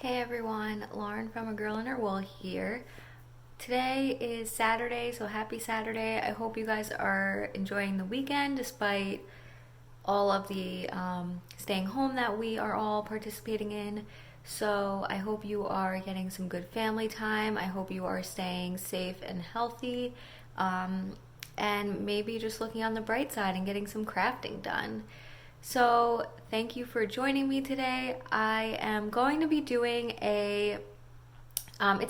Hey everyone, Lauren from A Girl in Her Wool here. Today is Saturday, so happy Saturday. I hope you guys are enjoying the weekend despite all of the staying home that we are all participating in. So I hope you are getting some good family time. I hope you are staying safe and healthy, and maybe just looking on the bright side and getting some crafting done. So thank you for joining me today. I am going to be doing it's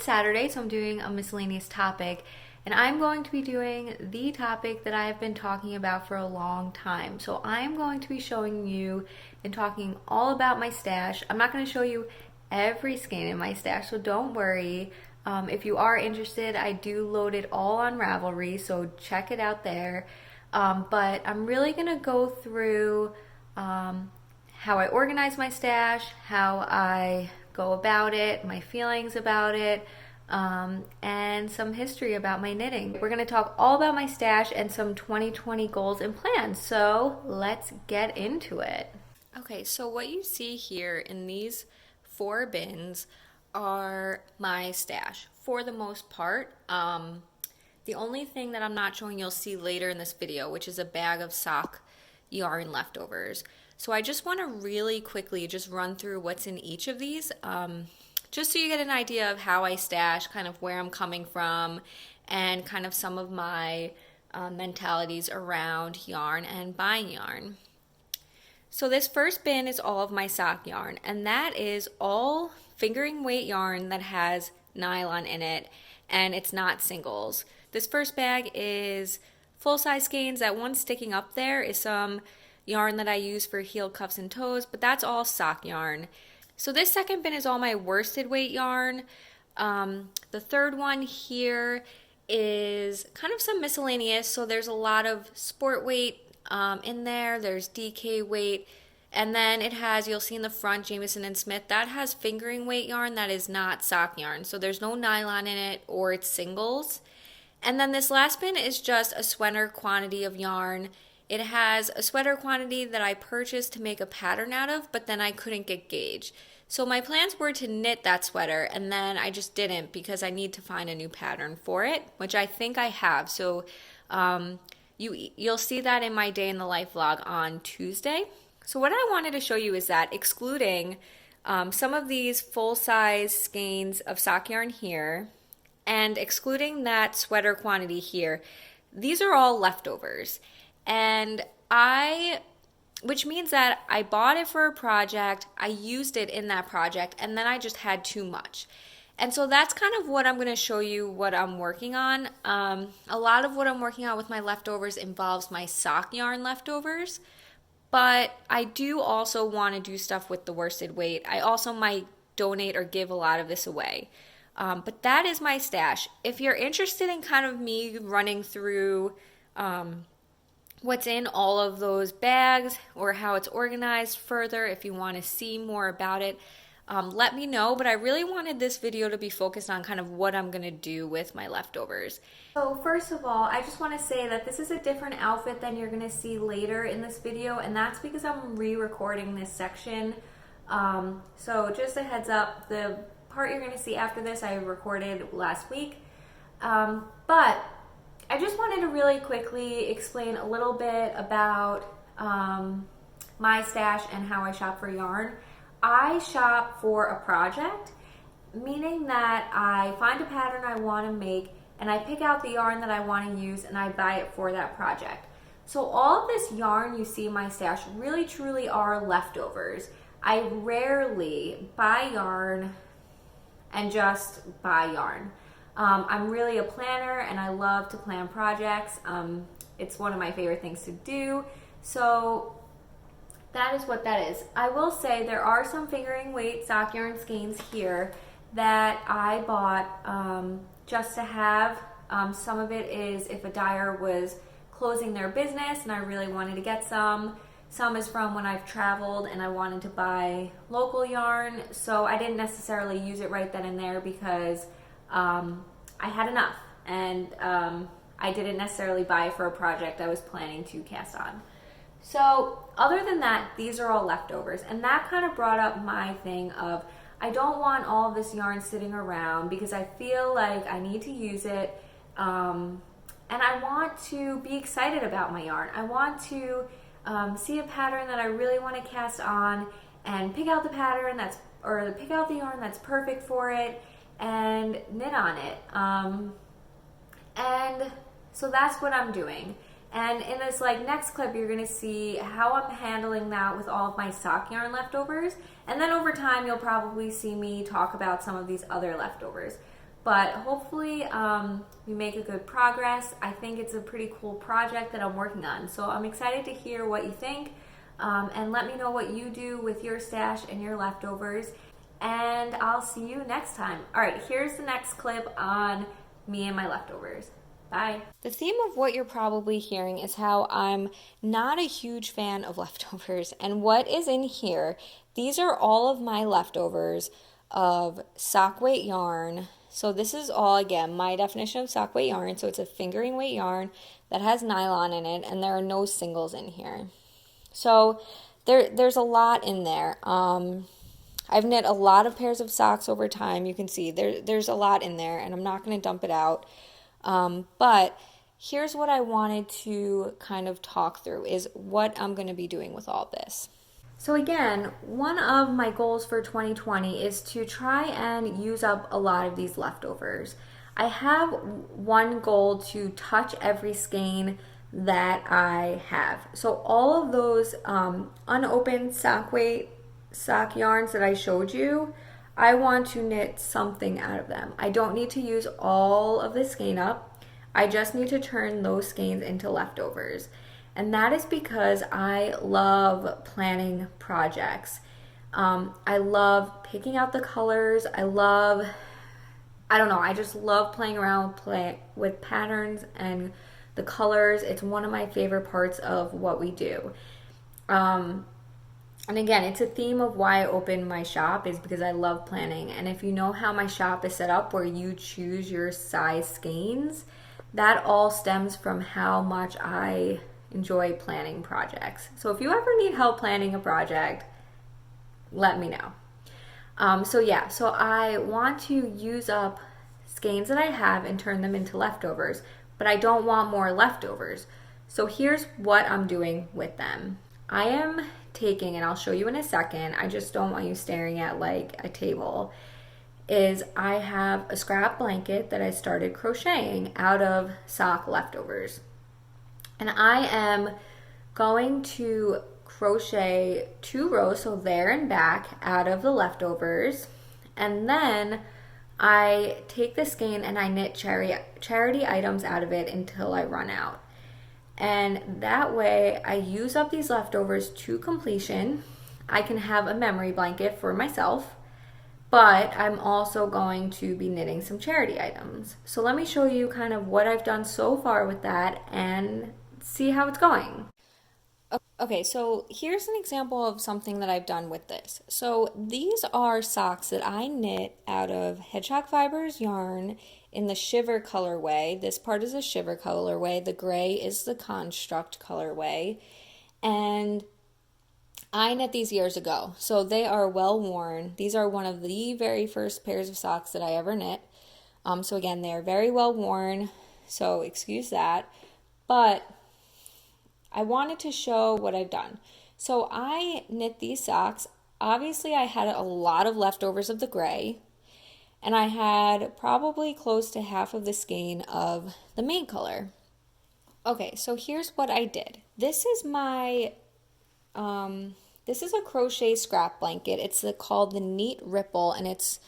Saturday, so I'm doing a miscellaneous topic, and I'm going to be doing the topic that I have been talking about for a long time. So I'm going to be showing you and talking all about my stash. I'm not going to show you every skein in my stash, so don't worry. If you are interested, I do load it all on Ravelry, so check it out there. But I'm really going to go through how I organize my stash, how I go about it, my feelings about it, and some history about my knitting. We're going to talk all about my stash and some 2020 goals and plans. So let's get into it. Okay, so what you see here in these 4 bins are my stash for the most part. The only thing that I'm not showing you'll see later in this video, which is a bag of sock yarn leftovers. So I just want to really quickly just run through what's in each of these, just so you get an idea of how I stash, kind of where I'm coming from, and kind of some of my mentalities around yarn and buying yarn. So this first bin is all of my sock yarn, and that is all fingering weight yarn that has nylon in it, and it's not singles. This first bag is full-size skeins. That one sticking up there is some yarn that I use for heel cuffs and toes, but that's all sock yarn. So this second bin is all my worsted weight yarn. The third one here is kind of some miscellaneous, so there's a lot of sport weight in there. There's DK weight, and then it has, you'll see in the front, Jamieson and Smith, that has fingering weight yarn that is not sock yarn, so there's no nylon in it or it's singles. And then this last bin is just a sweater quantity of yarn. It has a sweater quantity that I purchased to make a pattern out of, but then I couldn't get gauge. So my plans were to knit that sweater, and then I just didn't because I need to find a new pattern for it, which I think I have. So you'll see that in my day in the life vlog on Tuesday. So what I wanted to show you is that excluding some of these full-size skeins of sock yarn here, and excluding that sweater quantity here, these are all leftovers. And which means that I bought it for a project, I used it in that project, and then I just had too much. And so that's kind of what I'm going to show you what I'm working on. A lot of what I'm working on with my leftovers involves my sock yarn leftovers, but I do also want to do stuff with the worsted weight. I also might donate or give a lot of this away. But that is my stash. If you're interested in kind of me running through what's in all of those bags or how it's organized further, if you want to see more about it, let me know. But I really wanted this video to be focused on kind of what I'm going to do with my leftovers. So first of all, I just want to say that this is a different outfit than you're going to see later in this video, and that's because I'm re-recording this section. So just a heads up, the part you're going to see after this I recorded last week, but I just wanted to really quickly explain a little bit about my stash and how I shop for yarn. I shop for a project, meaning that I find a pattern I want to make and I pick out the yarn that I want to use and I buy it for that project. So all of this yarn you see in my stash really truly are leftovers. I rarely buy yarn and just buy yarn. I'm really a planner and I love to plan projects. It's one of my favorite things to do. So that is what that is. I will say there are some fingering weight sock yarn skeins here that I bought just to have. Some of it is if a dyer was closing their business and I really wanted to get some. Some is from when I've traveled and I wanted to buy local yarn, so I didn't necessarily use it right then and there because I had enough, and I didn't necessarily buy it for a project I was planning to cast on. So other than that, these are all leftovers, and that kind of brought up my thing of I don't want all of this yarn sitting around because I feel like I need to use it. And I want to be excited about my yarn. I want to see a pattern that I really want to cast on and pick out the pattern pick out the yarn that's perfect for it and knit on it. And so that's what I'm doing. And in this next clip, you're gonna see how I'm handling that with all of my sock yarn leftovers. And then over time, you'll probably see me talk about some of these other leftovers. But hopefully we make a good progress. I think it's a pretty cool project that I'm working on. So I'm excited to hear what you think, and let me know what you do with your stash and your leftovers. And I'll see you next time. All right, here's the next clip on me and my leftovers. Bye. The theme of what you're probably hearing is how I'm not a huge fan of leftovers. And what is in here, these are all of my leftovers of sock weight yarn. So this is all, again, my definition of sock weight yarn. So it's a fingering weight yarn that has nylon in it, and there are no singles in here. So there's a lot in there. I've knit a lot of pairs of socks over time. You can see there's a lot in there, and I'm not going to dump it out. But here's what I wanted to kind of talk through is what I'm going to be doing with all this. So again, one of my goals for 2020 is to try and use up a lot of these leftovers. I have one goal to touch every skein that I have. So all of those unopened sock yarns that I showed you, I want to knit something out of them. I don't need to use all of the skein up. I just need to turn those skeins into leftovers. And that is because I love planning projects. I love picking out the colors. I just love playing around with patterns and the colors. It's one of my favorite parts of what we do. And again, it's a theme of why I opened my shop is because I love planning. And if you know how my shop is set up where you choose your size skeins, that all stems from how much I enjoy planning projects. So if you ever need help planning a project, let me know. So I want to use up skeins that I have and turn them into leftovers, but I don't want more leftovers. So here's what I'm doing with them. I am taking, and I'll show you in a second, I just don't want you staring at like a table, is I have a scrap blanket that I started crocheting out of sock leftovers. And I am going to crochet 2 rows, so there and back, out of the leftovers. And then I take the skein and I knit charity items out of it until I run out. And that way I use up these leftovers to completion. I can have a memory blanket for myself, but I'm also going to be knitting some charity items. So let me show you kind of what I've done so far with that and see how it's going. Okay, so here's an example of something that I've done with this. So these are socks that I knit out of Hedgehog Fibers yarn in the Shiver colorway. This part is a Shiver colorway. The gray is the Construct colorway. And I knit these years ago, so they are well worn. These are one of the very first pairs of socks that I ever knit. So again, they are very well worn, so excuse that. But I wanted to show what I've done. So I knit these socks. Obviously, I had a lot of leftovers of the gray, and I had probably close to half of the skein of the main color. Okay, so here's what I did. This is my, this is a crochet scrap blanket. It's called the Neat Ripple, and it's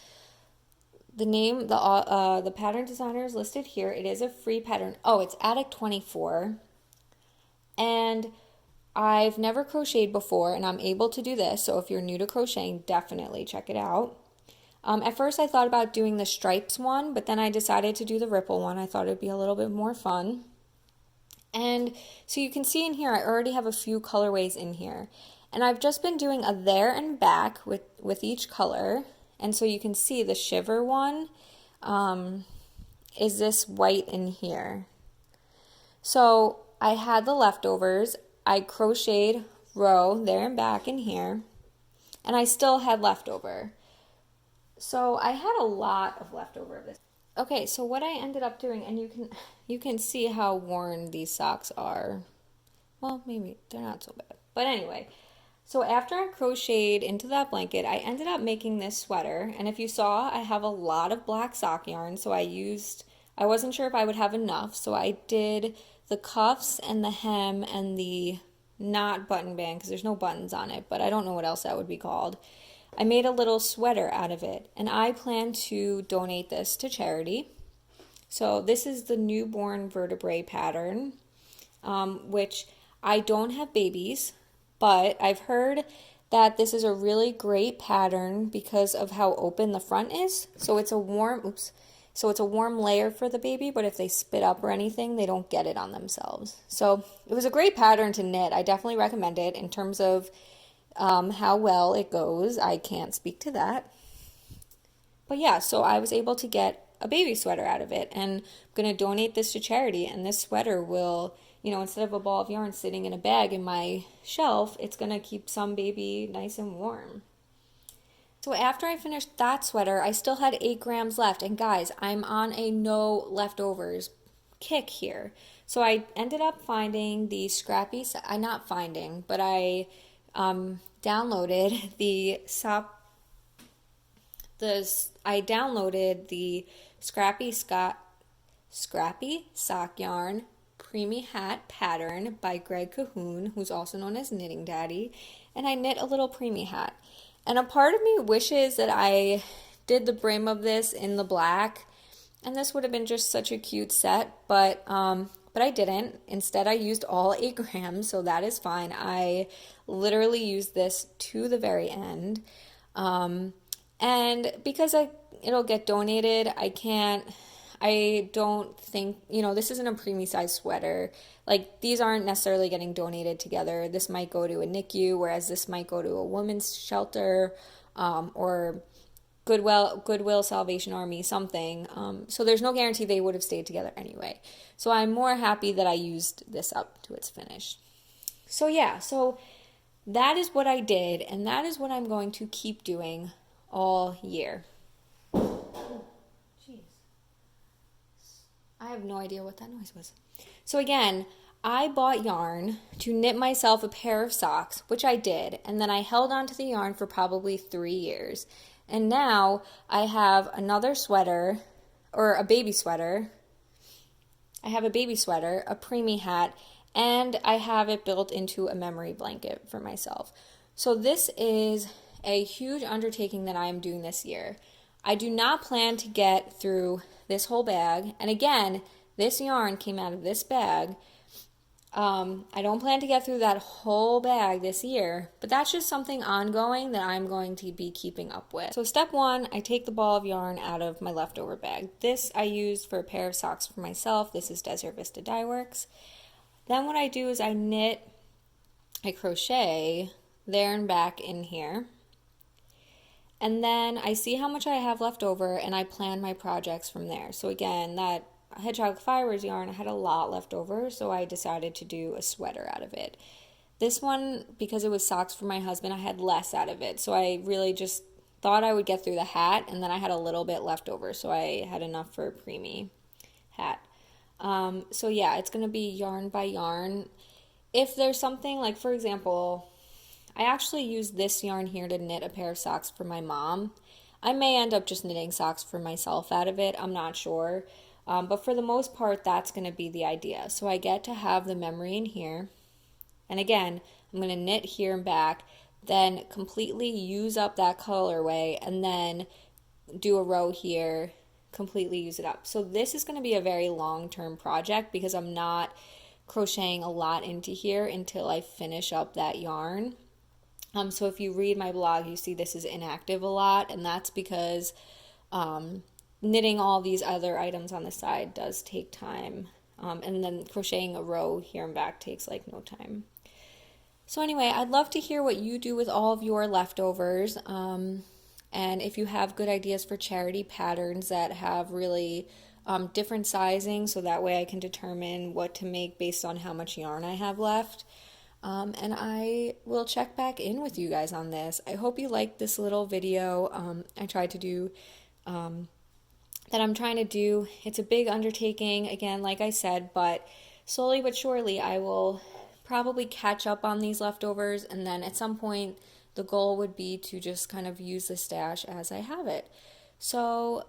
the name, the pattern designer is listed here. It is a free pattern. Oh, it's Attic 24. And I've never crocheted before, and I'm able to do this, so if you're new to crocheting, definitely check it out. At first I thought about doing the stripes one, but then I decided to do the ripple one. I thought it'd be a little bit more fun. And so you can see in here, I already have a few colorways in here. And I've just been doing a there and back with each color. And so you can see the Shiver one is this white in here. So I had the leftovers. I crocheted row there and back in here, and I still had leftover. So I had a lot of leftover of this. Okay, so what I ended up doing, and you can see how worn these socks are. Well, maybe they're not so bad. But anyway, so after I crocheted into that blanket, I ended up making this sweater. And if you saw, I have a lot of black sock yarn, so I wasn't sure if I would have enough, so I did the cuffs and the hem and the not button band because there's no buttons on it, but I don't know what else that would be called. I made a little sweater out of it, and I plan to donate this to charity. So this is the newborn vertebrae pattern, which I don't have babies, but I've heard that this is a really great pattern because of how open the front is. So it's a warm layer for the baby, but if they spit up or anything, they don't get it on themselves. So it was a great pattern to knit. I definitely recommend it. In terms of how well it goes, I can't speak to that. But yeah, so I was able to get a baby sweater out of it, and I'm going to donate this to charity, and this sweater will, instead of a ball of yarn sitting in a bag in my shelf, it's going to keep some baby nice and warm. So after I finished that sweater, I still had 8 grams left, and guys, I'm on a no leftovers kick here. So I ended up finding the not finding, but I downloaded I downloaded the Scrappy Sock Yarn Preemie Hat pattern by Greg Cahoon, who's also known as Knitting Daddy, and I knit a little preemie hat. And a part of me wishes that I did the brim of this in the black, and this would have been just such a cute set, but I didn't. Instead, I used all 8 grams, so that is fine. I literally used this to the very end. And because it'll get donated, I don't think, this isn't a preemie size sweater. Like, these aren't necessarily getting donated together. This might go to a NICU, whereas this might go to a women's shelter, or Goodwill, Salvation Army, something. So there's no guarantee they would have stayed together anyway. So I'm more happy that I used this up to its finish. So yeah, so that is what I did, and that is what I'm going to keep doing all year. Jeez. I have no idea what that noise was. So again, I bought yarn to knit myself a pair of socks, which I did, and then I held on to the yarn for probably 3 years. And now I have another sweater, or a baby sweater. I have a baby sweater, a preemie hat, and I have it built into a memory blanket for myself. So this is a huge undertaking that I am doing this year. I do not plan to get through this whole bag. And again, this yarn came out of this bag. I don't plan to get through that whole bag this year, but that's just something ongoing that I'm going to be keeping up with. So step 1, I take the ball of yarn out of my leftover bag. This I used for a pair of socks for myself. This is Desert Vista Dye Works. Then what I do is I crochet there and back in here. And then I see how much I have left over, and I plan my projects from there. So again, that Hedgehog Fibers yarn, I had a lot left over, so I decided to do a sweater out of it. This one, because it was socks for my husband, I had less out of it. So I really just thought I would get through the hat, and then I had a little bit left over, so I had enough for a preemie hat. So yeah, it's going to be yarn by yarn. If there's something, like for example, I actually used this yarn here to knit a pair of socks for my mom. I may end up just knitting socks for myself out of it. I'm not sure. But for the most part, that's going to be the idea. So I get to have the memory in here. And again, I'm going to knit here and back, then completely use up that colorway, and then do a row here, completely use it up. So this is going to be a very long-term project because I'm not crocheting a lot into here until I finish up that yarn. So if you read my blog, you see this is inactive a lot, and that's because knitting all these other items on the side does take time. And then crocheting a row here and back takes like no time. So anyway, I'd love to hear what you do with all of your leftovers. And if you have good ideas for charity patterns that have really different sizing, so that way I can determine what to make based on how much yarn I have left. And I will check back in with you guys on this. I hope you liked this little video I tried to do, that I'm trying to do. It's a big undertaking, again, like I said, but slowly but surely I will probably catch up on these leftovers, and then at some point the goal would be to just kind of use the stash as I have it. So,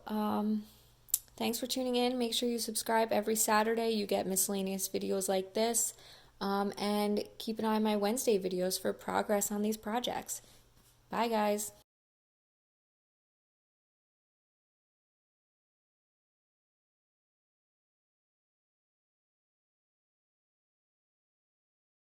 thanks for tuning in. Make sure you subscribe every Saturday. You get miscellaneous videos like this. And keep an eye on my Wednesday videos for progress on these projects. Bye, guys.